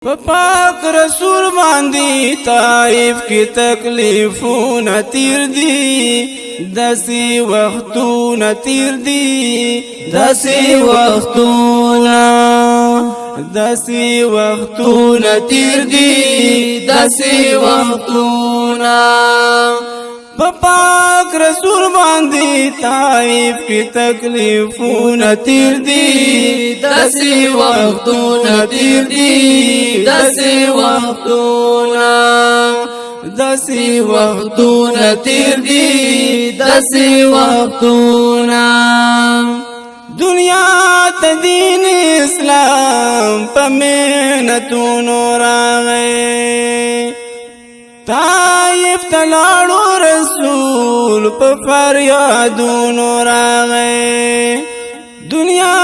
پاک رسول باندی طائف کی تکلیفون تیر دی دسی وقتون تیر دی دسی وقتون تیر دی دسی وقتون پاک رسول باندی طائف کی تکلیفون تیر دی دسی وقتون تیر دی دسی وقتون تیر دی دسی وقتون دنیا تا دین اسلام پا محنتون راغے طائف تلاړو رسول په فریادون راغی دنیا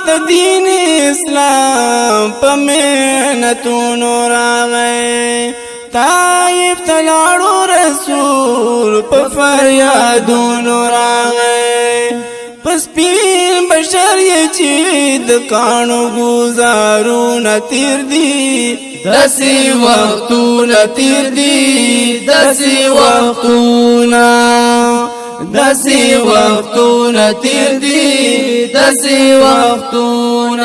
ته دین اسلام په محنتون راغی طائف تلاړو رسول په فریادون راغی پس پین بشر یې چې د کانو گزارون تیر دی دسی وقتون تیر دی دسی وقتون تیر دی دسی وقتون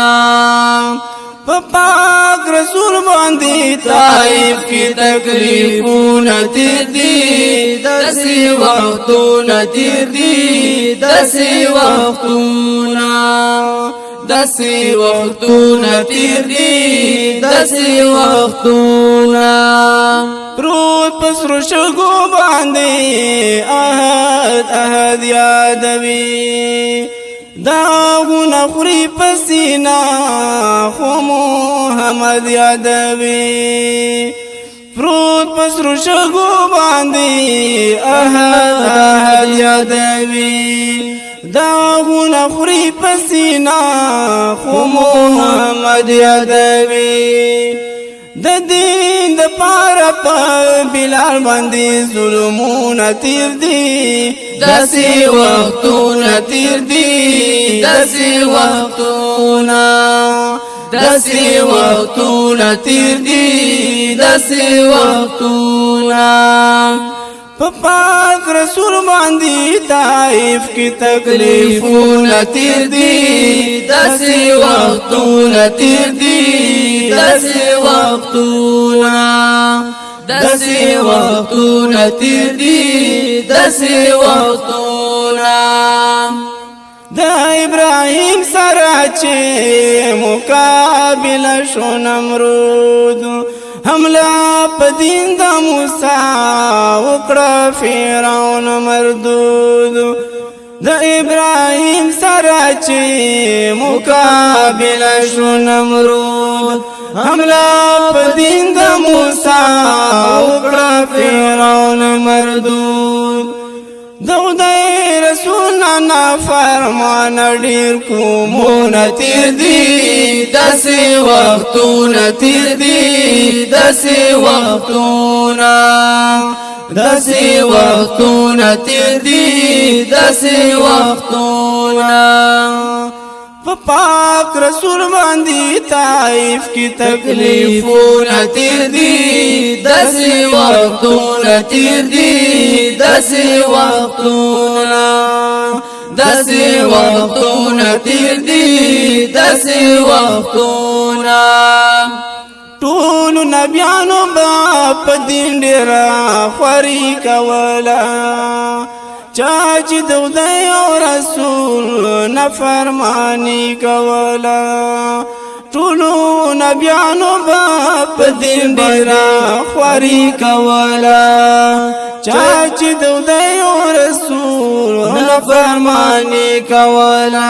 پاک رسول باندی طائف کی تکلیفون تیر دی دسی وقتون تیر دی دسی وقتون تیر دی دسی وقتون پروت پسرو شگو باندی احد یادوی داغون خوری پسینا خو محمد یادوی پروت پسرو شگو باندی احد یادوی داغون خوری پسینا خو محمد یادوی د دین د پاره په بلال باندې ظلمون تیر دی دسی وقتون تیر دی دسی وقتون تیر دی دسی وقتون پاک رسول باندی طائف کی تکلیفون تیر دی دسی وقتون تیر دی دسی وقتون تیر دی دسی وقتون دا ابراہیم سراچے مقابل شو نمرود حمله په دین د موسی وکړه فرعون مردود د ابراهیم سره چې مقابله شو نمرود حمله په دین د موسی وکړه فرعون مردود خدای رسول نا فرمان ډیر کومون تیر دی دسی وقتون تیر دی دسی وقتون تیر دی دسی وقتون پاک رسول باندی طائف کی تکلیفون تیر دی دسی وقتون تیر دی دسی وقتون تیر دی دسی وقتون ټول نبیانو با په دین ډیرا خوري کولا چاچ دودای او رسول نفرمانی کولا ټولو نبیانو په دین ډیرا خوري کولا چاچ دودای او رسول نفرمانی کولا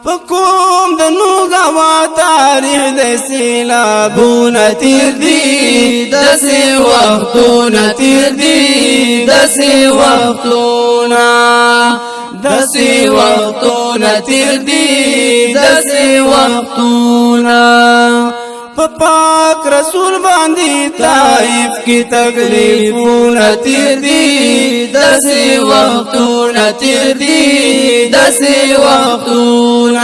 پکوم د نوګوا تاریخ د سیلابون تیر دی دسی وقتون تیر دی دسی وقتون تیر دی دسی وقتون پاک رسول باندی طائف کی تکلیفون تیر دی دسی وقتون تیر دی دسی وقتون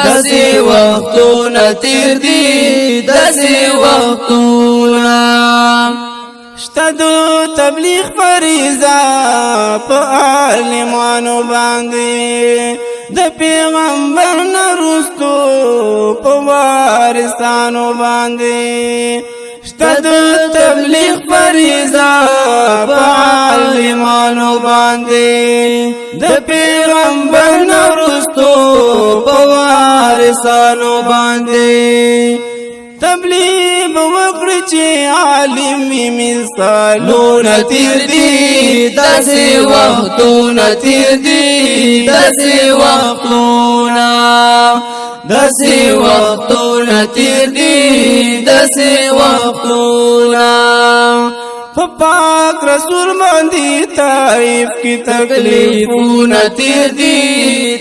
داسې وختونه تیر دي داسې وختونه شته د تبلیغ فریضه په عالمانو باندې د پیغمبر نه وروستو په وارثانو باندې شته د تبلیغ فریضه په عالمانو باندې د پیغمبر نه وروستو په وارثانو باندې تبلیغ وکړي چې عالم مثالونه تیر دي داسې وختونه تیر دي داسې وختونه داسې وختونه تیر دي داسې وختونه په پاک رسول باندې طائف کی تکلیفونه تیر دي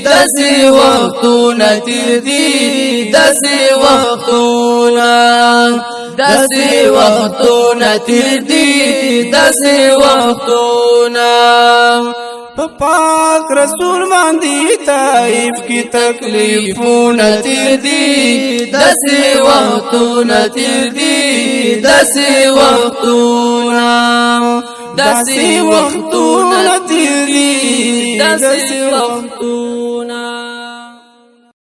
داسې وختونه تیر دي داسې وختونه داسې وختونه تیر دي داسې وختونه په پاک رسول باندې طائف کی تکلیفونه تیر دي داسې وختونه تیر دي داسې وختونه داسې وختونه تیر دي داسې وختونه